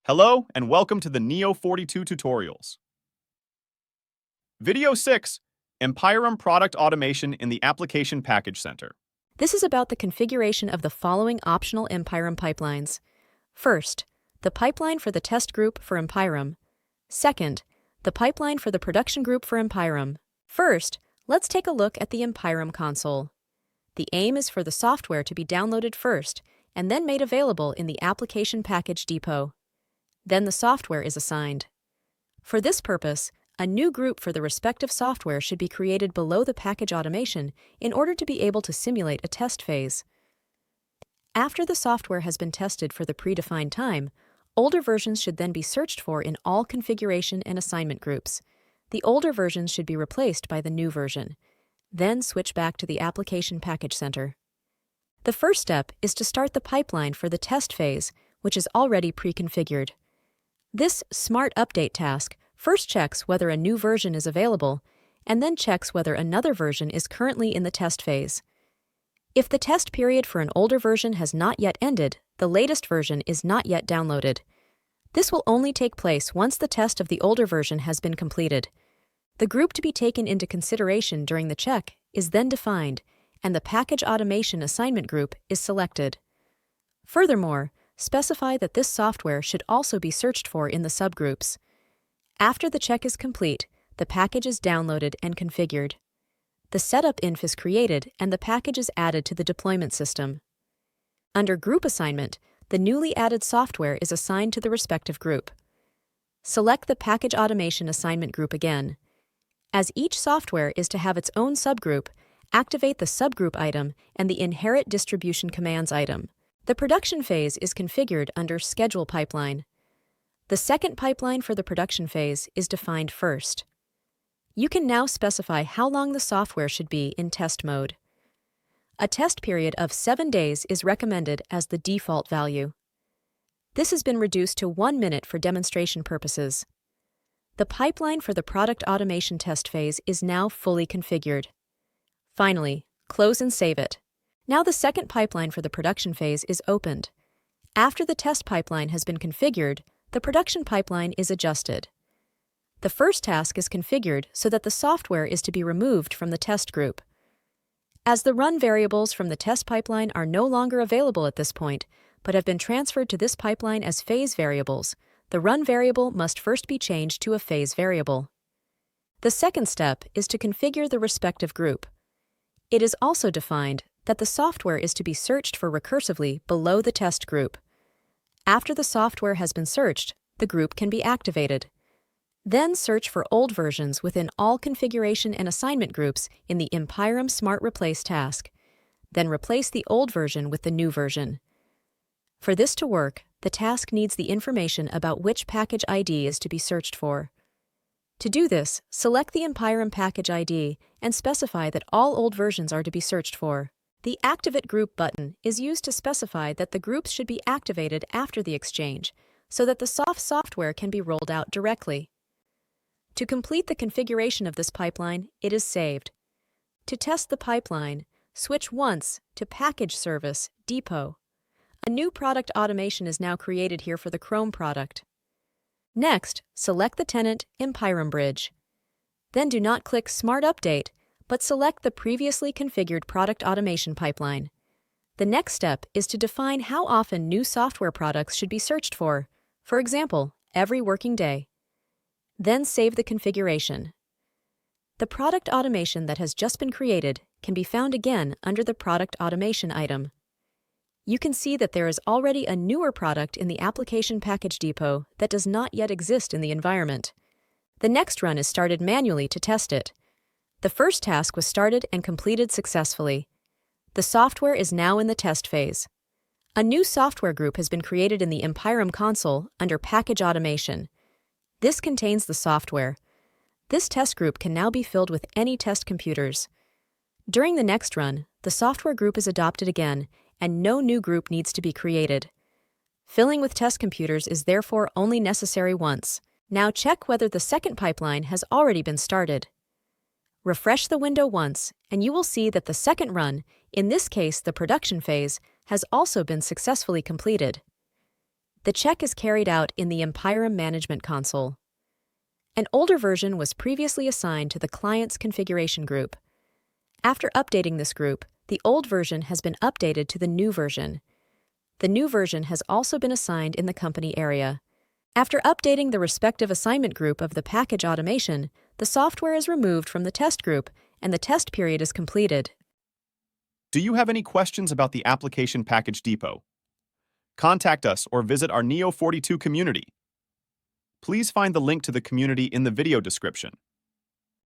Hello and welcome to the neo42 tutorials. Video 6, Empirum Product Automation in the Application Package Center. This is about the configuration of the following optional Empirum pipelines. First, the pipeline for the test group for Empirum. Second, the pipeline for the production group for Empirum. First, let's take a look at the Empirum console. The aim is for the software to be downloaded first and then made available in the Application Package Depot. Then the software is assigned. For this purpose, a new group for the respective software should be created below the package automation in order to be able to simulate a test phase. After the software has been tested for the predefined time, older versions should then be searched for in all configuration and assignment groups. The older versions should be replaced by the new version. Then switch back to the Application Package Center. The first step is to start the pipeline for the test phase, which is already pre-configured. This Smart Update task first checks whether a new version is available, and then checks whether another version is currently in the test phase. If the test period for an older version has not yet ended, the latest version is not yet downloaded. This will only take place once the test of the older version has been completed. The group to be taken into consideration during the check is then defined, and the Package Automation Assignment group is selected. Furthermore, specify that this software should also be searched for in the subgroups. After the check is complete, the package is downloaded and configured. The setup inf is created and the package is added to the deployment system. Under Group Assignment, the newly added software is assigned to the respective group. Select the Package Automation Assignment group again. As each software is to have its own subgroup, activate the subgroup item and the Inherit Distribution Commands item. The production phase is configured under Schedule Pipeline. The second pipeline for the production phase is defined first. You can now specify how long the software should be in test mode. A test period of 7 days is recommended as the default value. This has been reduced to 1 minute for demonstration purposes. The pipeline for the product automation test phase is now fully configured. Finally, close and save it. Now the second pipeline for the production phase is opened. After the test pipeline has been configured, the production pipeline is adjusted. The first task is configured so that the software is to be removed from the test group. As the run variables from the test pipeline are no longer available at this point, but have been transferred to this pipeline as phase variables, the run variable must first be changed to a phase variable. The second step is to configure the respective group. It is also defined that the software is to be searched for recursively below the test group. After the software has been searched, the group can be activated. Then search for old versions within all configuration and assignment groups in the Empirum Smart Replace task. Then replace the old version with the new version. For this to work, the task needs the information about which package ID is to be searched for. To do this, select the Empirum package ID and specify that all old versions are to be searched for. The Activate Group button is used to specify that the groups should be activated after the exchange, so that the software can be rolled out directly. To complete the configuration of this pipeline, it is saved. To test the pipeline, switch once to Package Service Depot. A new product automation is now created here for the Chrome product. Next, select the tenant Empirum Bridge. Then do not click Smart Update, but select the previously configured product automation pipeline. The next step is to define how often new software products should be searched for example, every working day. Then save the configuration. The product automation that has just been created can be found again under the Product Automation item. You can see that there is already a newer product in the Application Package Depot that does not yet exist in the environment. The next run is started manually to test it. The first task was started and completed successfully. The software is now in the test phase. A new software group has been created in the Empirum console under Package Automation. This contains the software. This test group can now be filled with any test computers. During the next run, the software group is adopted again, and no new group needs to be created. Filling with test computers is therefore only necessary once. Now check whether the second pipeline has already been started. Refresh the window once, and you will see that the second run, in this case the production phase, has also been successfully completed. The check is carried out in the Empirum Management Console. An older version was previously assigned to the client's configuration group. After updating this group, the old version has been updated to the new version. The new version has also been assigned in the company area. After updating the respective assignment group of the package automation, the software is removed from the test group and the test period is completed. Do you have any questions about the Application Package Depot? Contact us or visit our neo42 community. Please find the link to the community in the video description.